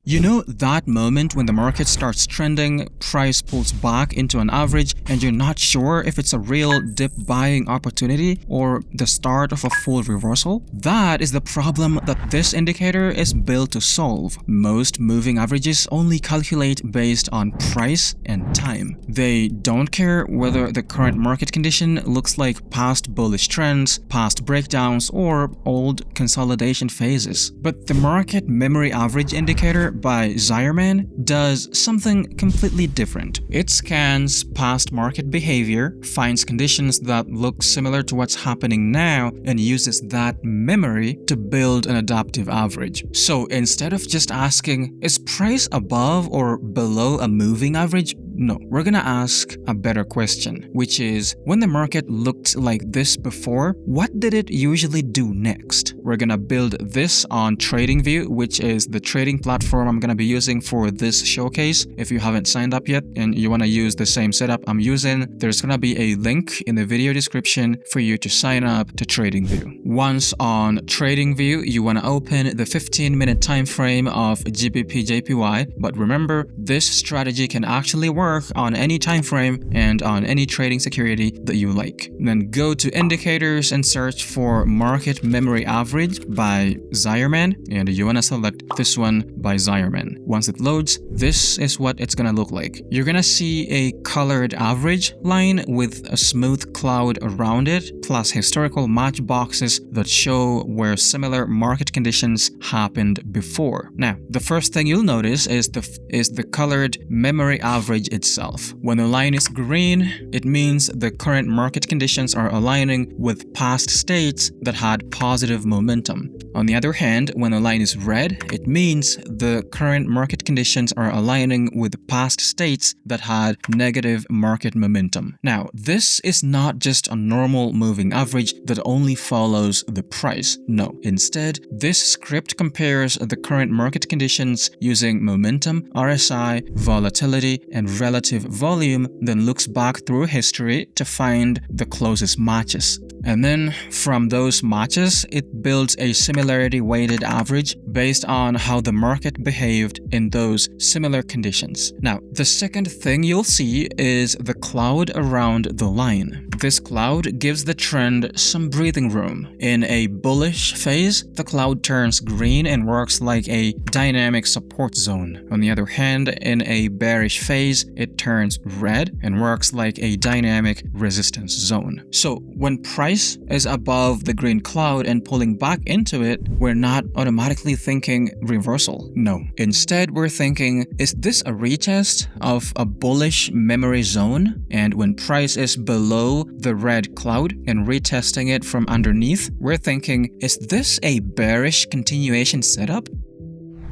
You know that moment when the market starts trending, price pulls back into an average, and you're not sure if it's a real dip buying opportunity or the start of a full reversal? That is the problem that this indicator is built to solve. Most moving averages only calculate based on price and time. They don't care whether the current market condition looks like past bullish trends, past breakdowns, or old consolidation phases. But the market memory average indicator by Zeiyerman does something completely different. It scans past market behavior, finds conditions that look similar to what's happening now, and uses that memory to build an adaptive average. So instead of just asking, is price above or below a moving average? No, we're gonna ask a better question, which is, when the market looked like this before, what did it usually do next? We're gonna build this on TradingView, which is the trading platform I'm gonna be using for this showcase. If you haven't signed up yet and you wanna use the same setup I'm using, there's gonna be a link in the video description for you to sign up to TradingView. Once on TradingView, you wanna open the 15-minute time frame of GBP/JPY, but remember, this strategy can actually work on any time frame and on any trading security that you like. Then go to indicators and search for market memory average by Zeiyerman, and you want to select this one by Zeiyerman. Once it loads, this is what it's gonna look like. You're gonna see a colored average line with a smooth cloud around it, plus historical match boxes that show where similar market conditions happened before. Now, the first thing you'll notice is the colored memory average itself. When the line is green, it means the current market conditions are aligning with past states that had positive momentum. On the other hand, when the line is red, it means the current market conditions are aligning with past states that had negative market momentum. Now, this is not just a normal moving average that only follows the price. No, instead, this script compares the current market conditions using momentum, RSI, volatility, and relative volume, then looks back through history to find the closest matches. And then from those matches, it builds a similarity weighted average based on how the market behaved in those similar conditions. Now, the second thing you'll see is the cloud around the line. This cloud gives the trend some breathing room. In a bullish phase, the cloud turns green and works like a dynamic support zone. On the other hand, in a bearish phase, it turns red and works like a dynamic resistance zone. So when price is above the green cloud and pulling back into it, we're not automatically thinking reversal. No. Instead, we're thinking, is this a retest of a bullish memory zone? And when price is below the red cloud and retesting it from underneath, we're thinking, is this a bearish continuation setup?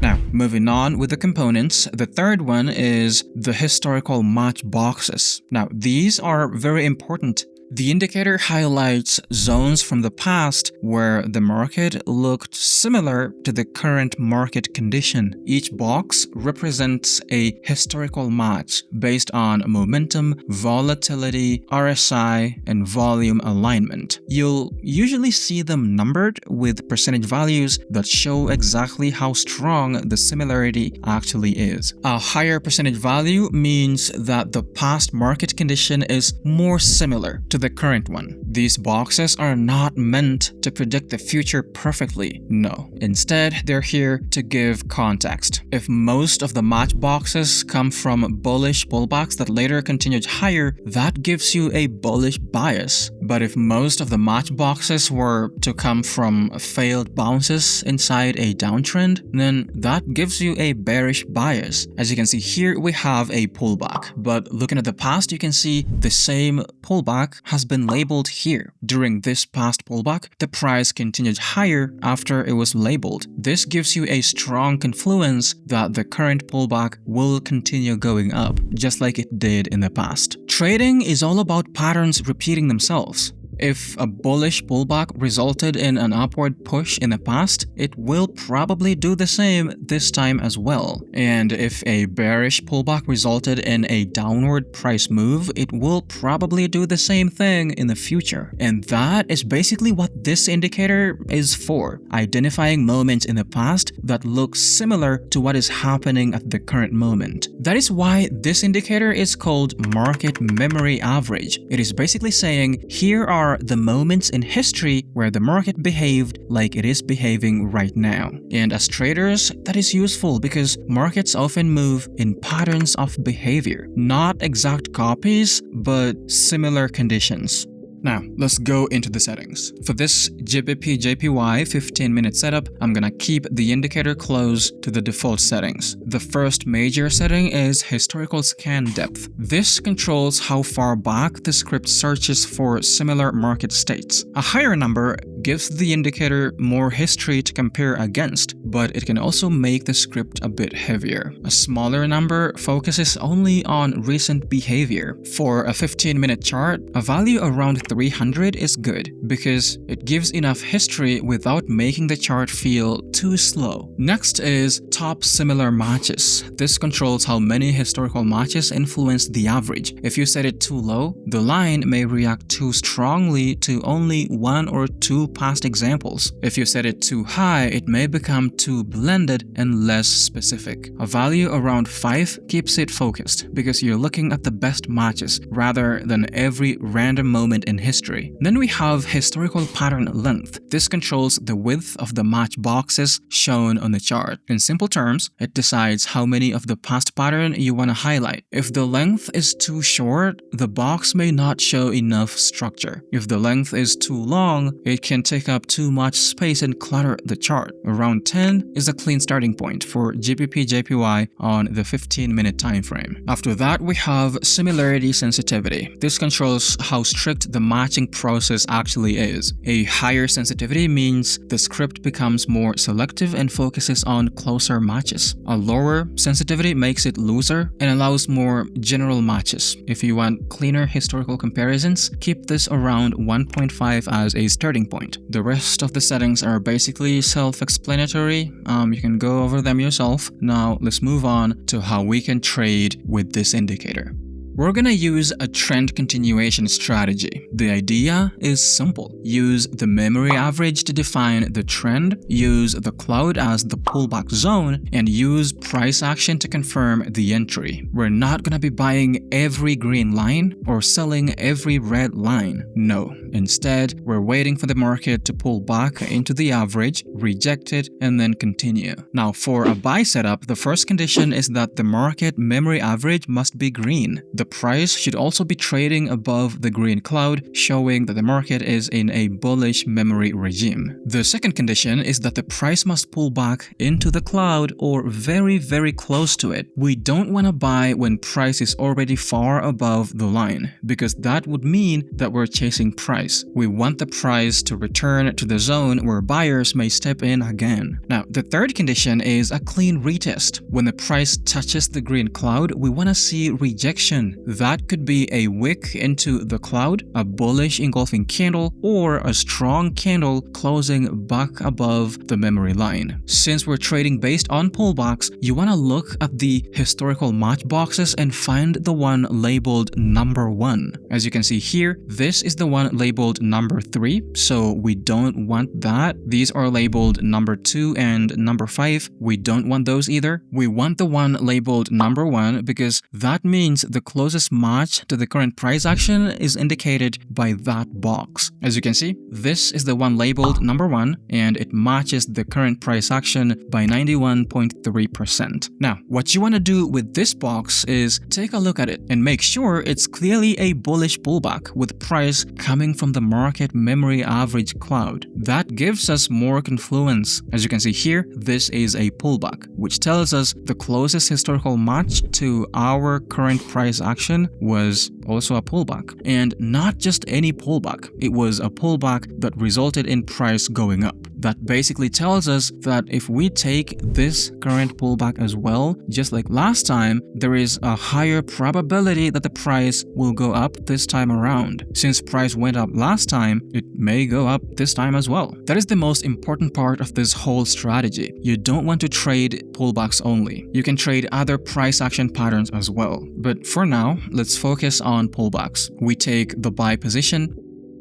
Now, moving on with the components, the third one is the historical match boxes. Now, these are very important. The indicator highlights zones from the past where the market looked similar to the current market condition. Each box represents a historical match based on momentum, volatility, RSI, and volume alignment. You'll usually see them numbered with percentage values that show exactly how strong the similarity actually is. A higher percentage value means that the past market condition is more similar to the current one. These boxes are not meant to predict the future perfectly. No. Instead, they're here to give context. If most of the match boxes come from bullish pullbacks that later continued higher, that gives you a bullish bias. But if most of the match boxes were to come from failed bounces inside a downtrend, then that gives you a bearish bias. As you can see here, we have a pullback. But looking at the past, you can see the same pullback has been labeled here. During this past pullback, the price continued higher after it was labeled. This gives you a strong confluence that the current pullback will continue going up, just like it did in the past. Trading is all about patterns repeating themselves. If a bullish pullback resulted in an upward push in the past, it will probably do the same this time as well. And if a bearish pullback resulted in a downward price move, it will probably do the same thing in the future. And that is basically what this indicator is for, identifying moments in the past that look similar to what is happening at the current moment. That is why this indicator is called market memory average. It is basically saying, here are the moments in history where the market behaved like it is behaving right now. And as traders, that is useful because markets often move in patterns of behavior, not exact copies, but similar conditions. Now, let's go into the settings. For this GBP/JPY 15-minute setup, I'm gonna keep the indicator close to the default settings. The first major setting is historical scan depth. This controls how far back the script searches for similar market states. A higher number gives the indicator more history to compare against, but it can also make the script a bit heavier. A smaller number focuses only on recent behavior. For a 15-minute chart, a value around 300 is good because it gives enough history without making the chart feel too slow. Next is top similar matches. This controls how many historical matches influence the average. If you set it too low, the line may react too strongly to only one or two past examples. If you set it too high, it may become too blended and less specific. A value around 5 keeps it focused because you're looking at the best matches rather than every random moment in history. Then we have historical pattern length. This controls the width of the match boxes shown on the chart. In simple terms, it decides how many of the past pattern you want to highlight. If the length is too short, the box may not show enough structure. If the length is too long, it can take up too much space and clutter the chart. Around 10 is a clean starting point for GBP/JPY on the 15-minute time frame. After that, we have similarity sensitivity. This controls how strict the matching process actually is. A higher sensitivity means the script becomes more selective and focuses on closer matches. A lower sensitivity makes it looser and allows more general matches. If you want cleaner historical comparisons, keep this around 1.5 as a starting point. The rest of the settings are basically self-explanatory. You can go over them yourself. Now let's move on to how we can trade with this indicator. We're gonna use a trend continuation strategy. The idea is simple. Use the memory average to define the trend, use the cloud as the pullback zone, and use price action to confirm the entry. We're not gonna be buying every green line or selling every red line. No. Instead, we're waiting for the market to pull back into the average, reject it, and then continue. Now, for a buy setup, the first condition is that the market memory average must be green. The price should also be trading above the green cloud, showing that the market is in a bullish memory regime. The second condition is that the price must pull back into the cloud or very, very close to it. We don't want to buy when price is already far above the line, because that would mean that we're chasing price. We want the price to return to the zone where buyers may step in again. Now, the third condition is a clean retest. When the price touches the green cloud, we want to see rejection. That could be a wick into the cloud, a bullish engulfing candle, or a strong candle closing back above the memory line. Since we're trading based on pullbacks, you want to look at the historical match boxes and find the one labeled number 1. As you can see here, this is the one labeled number 3, so we don't want that. These are labeled number 2 and number 5. We don't want those either. We want the one labeled number 1 because that means the closest match to the current price action is indicated by that box. As you can see, this is the one labeled number 1 and it matches the current price action by 91.3%. Now, what you want to do with this box is take a look at it and make sure it's clearly a bullish pullback with price coming from the market memory average cloud. That gives us more confluence. As you can see here, this is a pullback, which tells us the closest historical match to our current price action was also a pullback. And not just any pullback, it was a pullback that resulted in price going up. That basically tells us that if we take this current pullback as well, just like last time, there is a higher probability that the price will go up this time around. Since price went up last time, it may go up this time as well. That is the most important part of this whole strategy. You don't want to trade pullbacks only. You can trade other price action patterns as well. But for now, let's focus on pullbacks. We take the buy position.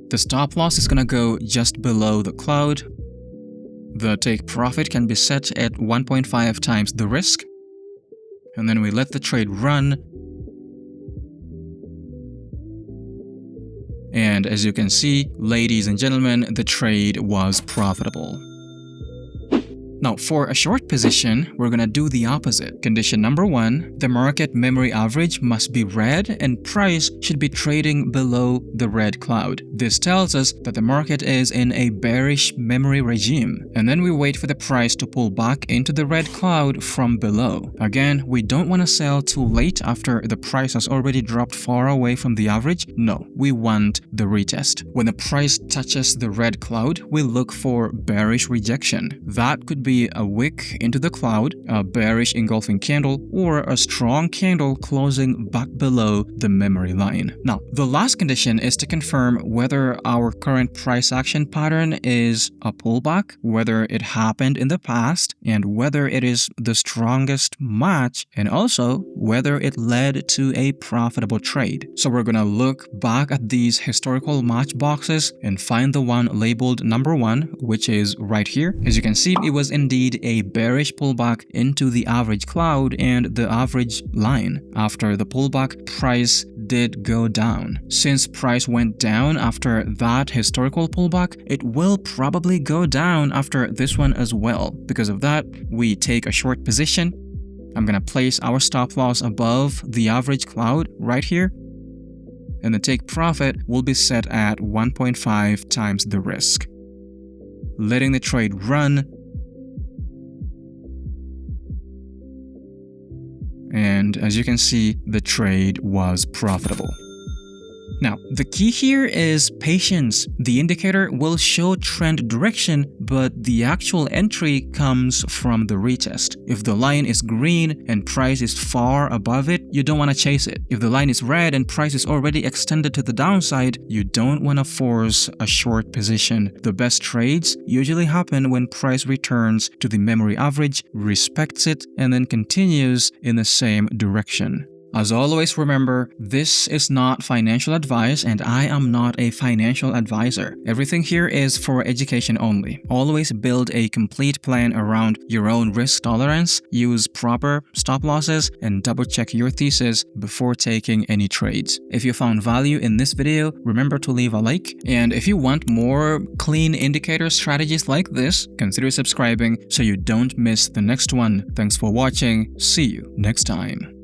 The stop loss is gonna go just below the cloud. The take profit can be set at 1.5 times the risk. And then we let the trade run. And as you can see, ladies and gentlemen, the trade was profitable. Now, for a short position, we're gonna do the opposite. Condition number 1, the market memory average must be red and price should be trading below the red cloud. This tells us that the market is in a bearish memory regime. And then we wait for the price to pull back into the red cloud from below. Again, we don't want to sell too late after the price has already dropped far away from the average. No, we want the retest. When the price touches the red cloud, we look for bearish rejection. That could be a wick into the cloud, a bearish engulfing candle, or a strong candle closing back below the memory line. Now, the last condition is to confirm whether our current price action pattern is a pullback, whether it happened in the past, and whether it is the strongest match, and also whether it led to a profitable trade. So we're gonna look back at these historical match boxes and find the one labeled number 1, which is right here. As you can see, it was indeed a bearish pullback into the average cloud and the average line. After the pullback, price did go down. Since price went down after that historical pullback, it will probably go down after this one as well. Because of that, we take a short position. I'm gonna place our stop loss above the average cloud right here. And the take profit will be set at 1.5 times the risk. Letting the trade run. And as you can see, the trade was profitable. Now, the key here is patience. The indicator will show trend direction, but the actual entry comes from the retest. If the line is green and price is far above it, you don't want to chase it. If the line is red and price is already extended to the downside, you don't want to force a short position. The best trades usually happen when price returns to the memory average, respects it, and then continues in the same direction. As always, remember, this is not financial advice and I am not a financial advisor. Everything here is for education only. Always build a complete plan around your own risk tolerance, use proper stop losses, and double check your thesis before taking any trades. If you found value in this video, remember to leave a like. And if you want more clean indicator strategies like this, consider subscribing so you don't miss the next one. Thanks for watching. See you next time.